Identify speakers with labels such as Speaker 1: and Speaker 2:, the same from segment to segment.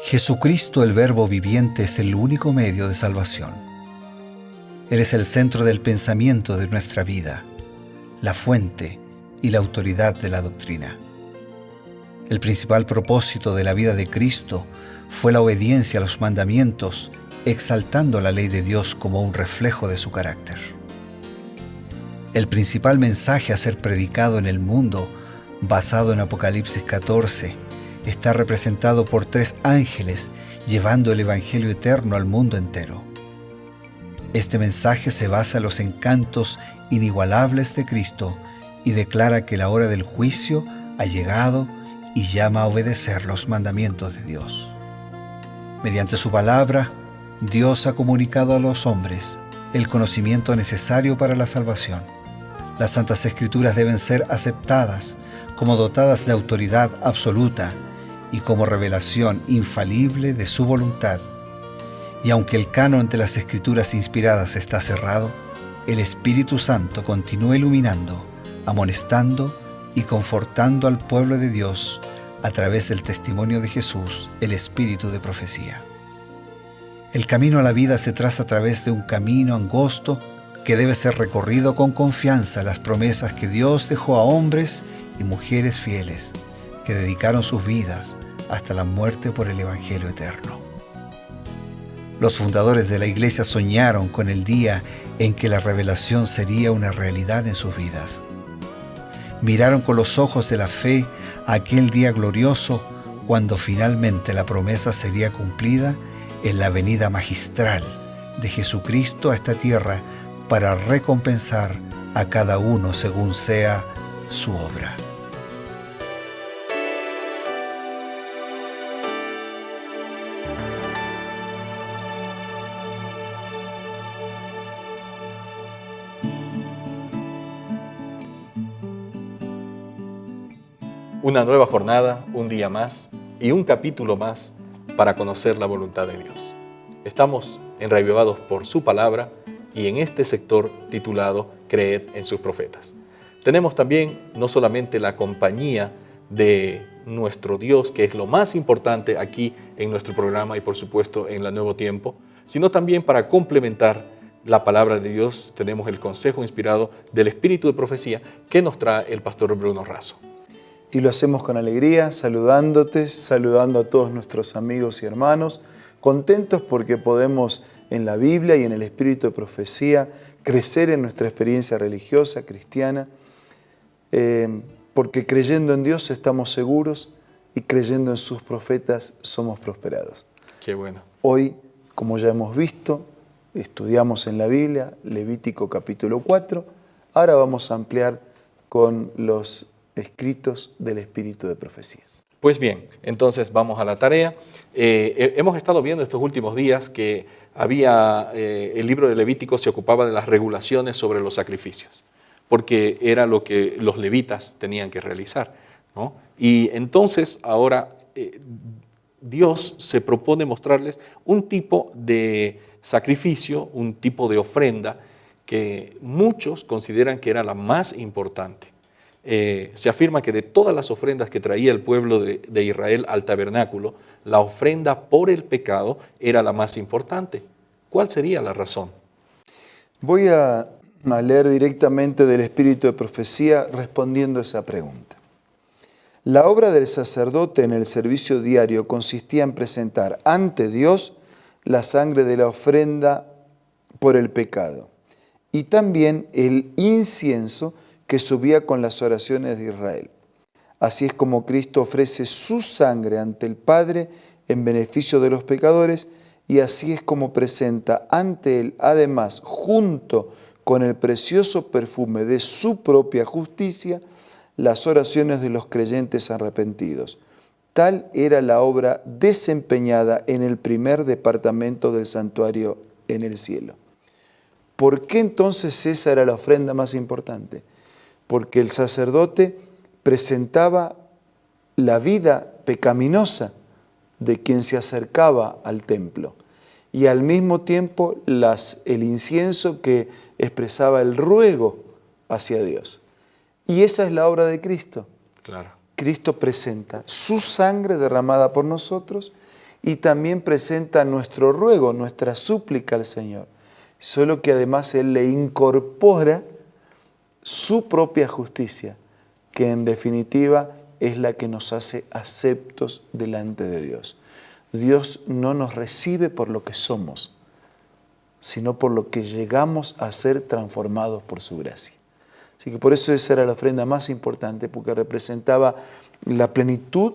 Speaker 1: Jesucristo, el Verbo viviente, es el único medio de salvación. Él es el centro del pensamiento de nuestra vida, la fuente y la autoridad de la doctrina. El principal propósito de la vida de Cristo fue la obediencia a los mandamientos, exaltando la ley de Dios como un reflejo de su carácter. El principal mensaje a ser predicado en el mundo, basado en Apocalipsis 14, está representado por 3 ángeles llevando el Evangelio eterno al mundo entero. Este mensaje se basa en los encantos inigualables de Cristo y declara que la hora del juicio ha llegado y llama a obedecer los mandamientos de Dios. Mediante su palabra, Dios ha comunicado a los hombres el conocimiento necesario para la salvación. Las Santas Escrituras deben ser aceptadas como dotadas de autoridad absoluta y como revelación infalible de su voluntad. Y aunque el canon de las Escrituras inspiradas está cerrado, el Espíritu Santo continúa iluminando, amonestando y confortando al pueblo de Dios a través del testimonio de Jesús, el Espíritu de profecía. El camino a la vida se traza a través de un camino angosto que debe ser recorrido con confianza las promesas que Dios dejó a hombres y mujeres fieles que dedicaron sus vidas hasta la muerte por el Evangelio eterno. Los fundadores de la Iglesia soñaron con el día en que la revelación sería una realidad en sus vidas. Miraron con los ojos de la fe a aquel día glorioso cuando finalmente la promesa sería cumplida en la venida magistral de Jesucristo a esta tierra para recompensar a cada uno según sea su obra.
Speaker 2: Una nueva jornada, un día más y un capítulo más para conocer la voluntad de Dios. Estamos enrevivados por su palabra y en este sector titulado Creed en sus profetas. Tenemos también no solamente la compañía de nuestro Dios, que es lo más importante aquí en nuestro programa y por supuesto en la Nuevo Tiempo, sino también para complementar la palabra de Dios tenemos el consejo inspirado del Espíritu de Profecía que nos trae el pastor Bruno Razo.
Speaker 3: Y lo hacemos con alegría, saludándote, saludando a todos nuestros amigos y hermanos, contentos porque podemos en la Biblia y en el Espíritu de Profecía crecer en nuestra experiencia religiosa, cristiana, porque creyendo en Dios estamos seguros y creyendo en sus profetas somos prosperados.
Speaker 2: Qué bueno.
Speaker 3: Hoy, como ya hemos visto, estudiamos en la Biblia, Levítico capítulo 4, ahora vamos a ampliar con los escritos del Espíritu de Profecía.
Speaker 2: Pues bien, entonces vamos a la tarea. Hemos estado viendo estos últimos días que el libro de Levítico se ocupaba de las regulaciones sobre los sacrificios, porque era lo que los levitas tenían que realizar, ¿no? Y entonces ahora Dios se propone mostrarles un tipo de sacrificio, un tipo de ofrenda que muchos consideran que era la más importante. Se afirma que de todas las ofrendas que traía el pueblo de Israel al tabernáculo, la ofrenda por el pecado era la más importante. ¿Cuál sería la razón?
Speaker 3: Voy a leer directamente del Espíritu de Profecía respondiendo a esa pregunta. La obra del sacerdote en el servicio diario consistía en presentar ante Dios la sangre de la ofrenda por el pecado y también el incienso que subía con las oraciones de Israel. Así es como Cristo ofrece su sangre ante el Padre en beneficio de los pecadores y así es como presenta ante Él, además, junto con el precioso perfume de su propia justicia, las oraciones de los creyentes arrepentidos. Tal era la obra desempeñada en el primer departamento del santuario en el cielo. ¿Por qué entonces esa era la ofrenda más importante? Porque el sacerdote presentaba la vida pecaminosa de quien se acercaba al templo y al mismo tiempo el incienso que expresaba el ruego hacia Dios. Y esa es la obra de Cristo.
Speaker 2: Claro.
Speaker 3: Cristo presenta su sangre derramada por nosotros y también presenta nuestro ruego, nuestra súplica al Señor. Solo que además Él le incorpora su propia justicia, que en definitiva es la que nos hace aceptos delante de Dios. Dios no nos recibe por lo que somos, sino por lo que llegamos a ser transformados por su gracia. Así que por eso esa era la ofrenda más importante, porque representaba la plenitud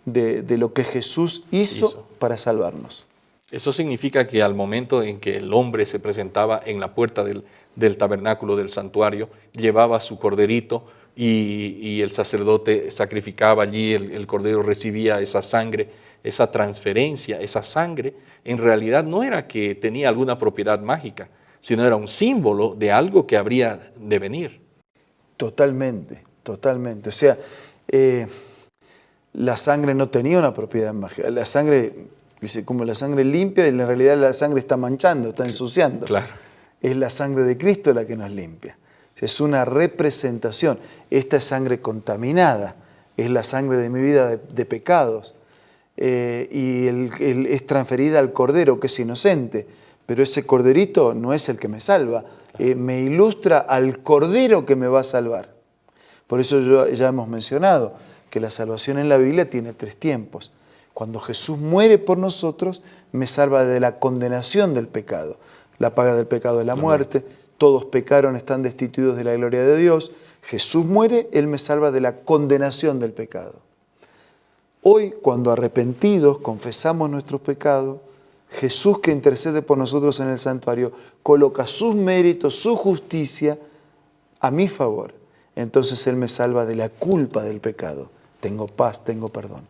Speaker 3: de lo que Jesús hizo para salvarnos.
Speaker 2: Eso significa que al momento en que el hombre se presentaba en la puerta del tabernáculo, del santuario, llevaba su corderito y el sacerdote sacrificaba allí, el cordero recibía esa sangre, esa transferencia, esa sangre, en realidad no era que tenía alguna propiedad mágica, sino era un símbolo de algo que habría de venir.
Speaker 3: Totalmente, totalmente. O sea, la sangre no tenía una propiedad mágica. La sangre, dice, como la sangre limpia, y en realidad la sangre está manchando, está ensuciando.
Speaker 2: Claro.
Speaker 3: Es la sangre de Cristo la que nos limpia. Es una representación. Esta es sangre contaminada, es la sangre de mi vida de pecados. Y es transferida al Cordero, que es inocente. Pero ese Corderito no es el que me salva. Me ilustra al Cordero que me va a salvar. Por eso ya hemos mencionado que la salvación en la Biblia tiene 3 tiempos. Cuando Jesús muere por nosotros, me salva de la condenación del pecado. La paga del pecado es la muerte. Todos pecaron, están destituidos de la gloria de Dios. Jesús muere, Él me salva de la condenación del pecado. Hoy, cuando arrepentidos confesamos nuestros pecados, Jesús, que intercede por nosotros en el santuario, coloca sus méritos, su justicia a mi favor. Entonces Él me salva de la culpa del pecado. Tengo paz, tengo perdón.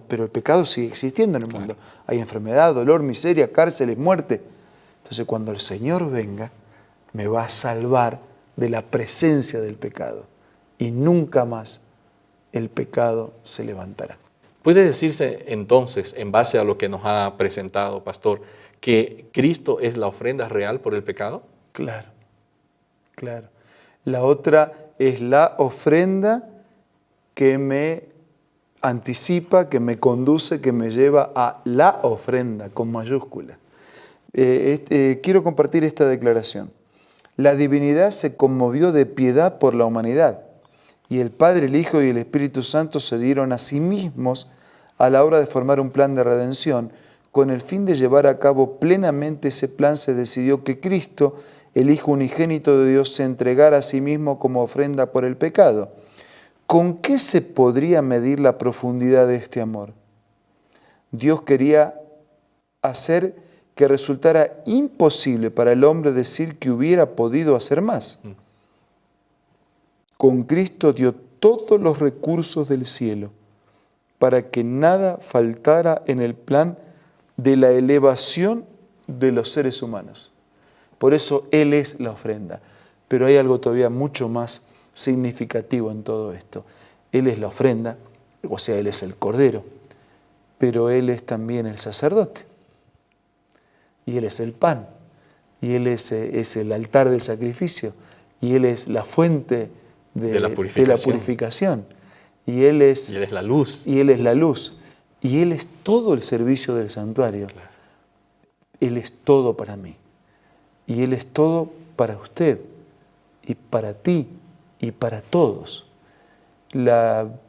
Speaker 3: Pero el pecado sigue existiendo en el mundo. Hay enfermedad, dolor, miseria, cárceles, muerte. Entonces cuando el Señor venga, me va a salvar de la presencia del pecado. Y nunca más el pecado se levantará.
Speaker 2: ¿Puede decirse entonces, en base a lo que nos ha presentado, pastor, que Cristo es la ofrenda real por el pecado?
Speaker 3: Claro, claro. La otra es la ofrenda que me anticipa, que me conduce, que me lleva a la ofrenda, con mayúscula. Quiero compartir esta declaración. La divinidad se conmovió de piedad por la humanidad, y el Padre, el Hijo y el Espíritu Santo se dieron a sí mismos a la hora de formar un plan de redención. Con el fin de llevar a cabo plenamente ese plan, se decidió que Cristo, el Hijo unigénito de Dios, se entregara a sí mismo como ofrenda por el pecado. ¿Con qué se podría medir la profundidad de este amor? Dios quería hacer que resultara imposible para el hombre decir que hubiera podido hacer más. Con Cristo dio todos los recursos del cielo para que nada faltara en el plan de la elevación de los seres humanos. Por eso Él es la ofrenda. Pero hay algo todavía mucho más significativo en todo esto. Él es la ofrenda, o sea, Él es el Cordero, pero Él es también el sacerdote. Y Él es el pan, y Él es el altar del sacrificio, y Él es la fuente de la purificación. Y Él es
Speaker 2: la luz.
Speaker 3: Y Él es la luz. Y Él es todo el servicio del santuario. Claro. Él es todo para mí. Y Él es todo para usted, y para ti, y para todos.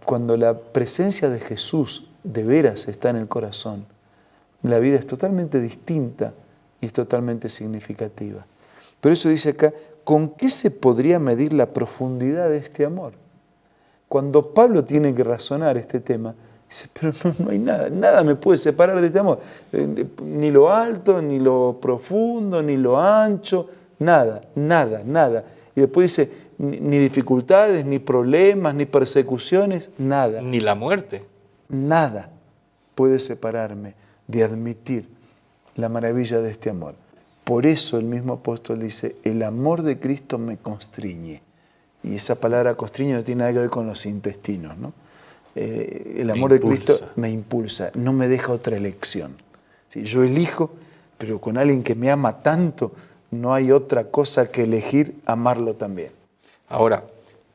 Speaker 3: Cuando la presencia de Jesús de veras está en el corazón, la vida es totalmente distinta y es totalmente significativa. Por eso dice acá, ¿con qué se podría medir la profundidad de este amor? Cuando Pablo tiene que razonar este tema, dice, pero no hay nada, nada me puede separar de este amor. Ni lo alto, ni lo profundo, ni lo ancho, nada, nada, nada. Y después dice, ni dificultades, ni problemas, ni persecuciones, nada.
Speaker 2: Ni la muerte.
Speaker 3: Nada puede separarme de admitir la maravilla de este amor. Por eso el mismo apóstol dice, el amor de Cristo me constriñe. Y esa palabra constriñe no tiene nada que ver con los intestinos, ¿no? El amor de Cristo me impulsa, no me deja otra elección. ¿Sí? Yo elijo, pero con alguien que me ama tanto, no hay otra cosa que elegir amarlo también.
Speaker 2: Ahora,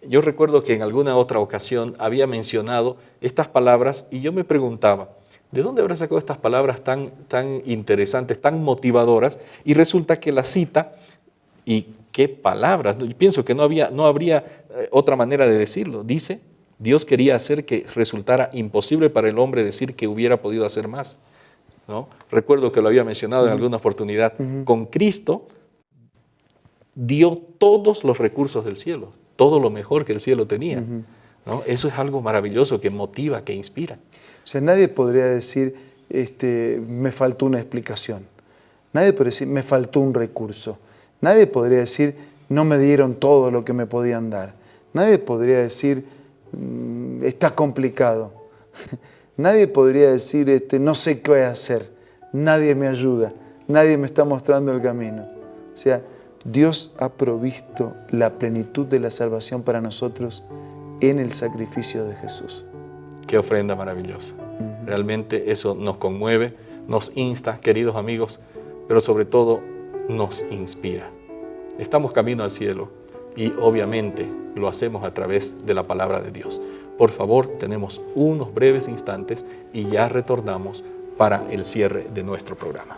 Speaker 2: yo recuerdo que en alguna otra ocasión había mencionado estas palabras y yo me preguntaba, ¿de dónde habrá sacado estas palabras tan interesantes, tan motivadoras? Y resulta que la cita, y qué palabras, yo pienso que no habría otra manera de decirlo. Dice, Dios quería hacer que resultara imposible para el hombre decir que hubiera podido hacer más, ¿no? Recuerdo que lo había mencionado en alguna oportunidad. Con Cristo dio todos los recursos del cielo, todo lo mejor que el cielo tenía, ¿no? Eso es algo maravilloso que motiva, que inspira.
Speaker 3: O sea, nadie podría decir, me faltó una explicación. Nadie podría decir, me faltó un recurso. Nadie podría decir, no me dieron todo lo que me podían dar. Nadie podría decir, está complicado. Nadie podría decir, no sé qué hacer. Nadie me ayuda. Nadie me está mostrando el camino. O sea, Dios ha provisto la plenitud de la salvación para nosotros en el sacrificio de Jesús.
Speaker 2: Qué ofrenda maravillosa. Realmente eso nos conmueve, nos insta, queridos amigos, pero sobre todo nos inspira. Estamos camino al cielo y obviamente lo hacemos a través de la palabra de Dios. Por favor, tenemos unos breves instantes y ya retornamos para el cierre de nuestro programa.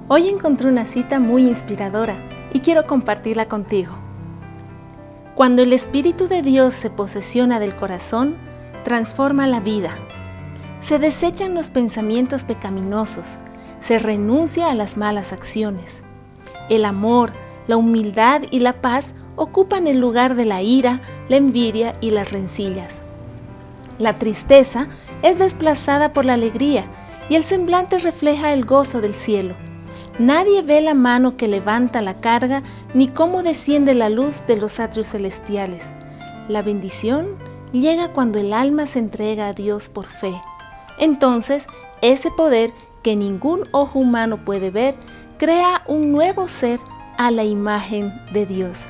Speaker 4: Hoy encontré una cita muy inspiradora y quiero compartirla contigo. Cuando el Espíritu de Dios se posesiona del corazón, transforma la vida. Se desechan los pensamientos pecaminosos, se renuncia a las malas acciones. El amor, la humildad y la paz ocupan el lugar de la ira, la envidia y las rencillas. La tristeza es desplazada por la alegría y el semblante refleja el gozo del cielo. Nadie ve la mano que levanta la carga, ni cómo desciende la luz de los atrios celestiales. La bendición llega cuando el alma se entrega a Dios por fe. Entonces, ese poder que ningún ojo humano puede ver, crea un nuevo ser a la imagen de Dios.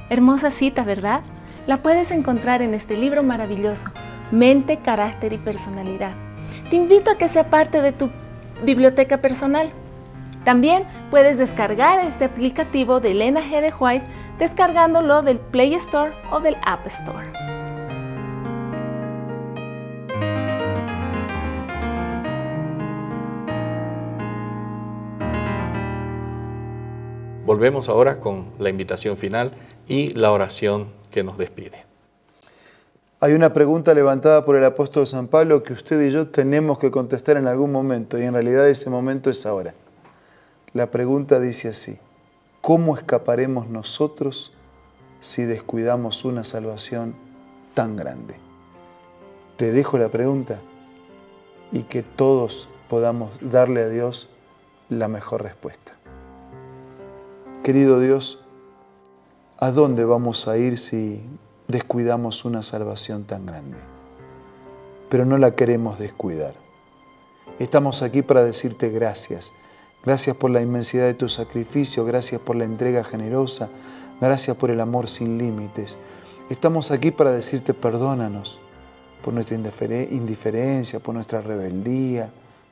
Speaker 4: Hermosa cita, ¿verdad? La puedes encontrar en este libro maravilloso, Mente, Carácter y Personalidad. Te invito a que sea parte de tu biblioteca personal. También puedes descargar este aplicativo de Elena G. de White descargándolo del Play Store o del App Store.
Speaker 2: Volvemos ahora con la invitación final y la oración que nos despide.
Speaker 3: Hay una pregunta levantada por el apóstol San Pablo que usted y yo tenemos que contestar en algún momento, y en realidad ese momento es ahora. La pregunta dice así: ¿cómo escaparemos nosotros si descuidamos una salvación tan grande? Te dejo la pregunta y que todos podamos darle a Dios la mejor respuesta. Querido Dios, ¿a dónde vamos a ir si descuidamos una salvación tan grande? Pero no la queremos descuidar. Estamos aquí para decirte gracias. Gracias por la inmensidad de tu sacrificio, gracias por la entrega generosa, gracias por el amor sin límites. Estamos aquí para decirte perdónanos por nuestra indiferencia, por nuestra rebeldía,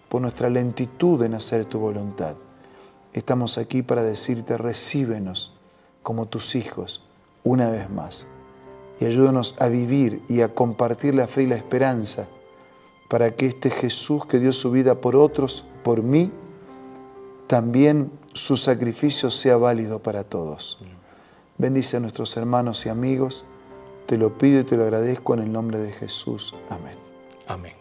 Speaker 3: por nuestra lentitud en hacer tu voluntad. Estamos aquí para decirte recíbenos como tus hijos una vez más y ayúdanos a vivir y a compartir la fe y la esperanza para que este Jesús que dio su vida por otros, por mí, también su sacrificio sea válido para todos. Bendice a nuestros hermanos y amigos. Te lo pido y te lo agradezco en el nombre de Jesús. Amén.
Speaker 2: Amén.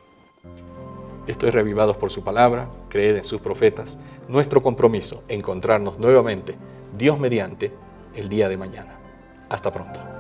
Speaker 2: Estoy reavivados por su palabra, creed en sus profetas. Nuestro compromiso, encontrarnos nuevamente, Dios mediante, el día de mañana. Hasta pronto.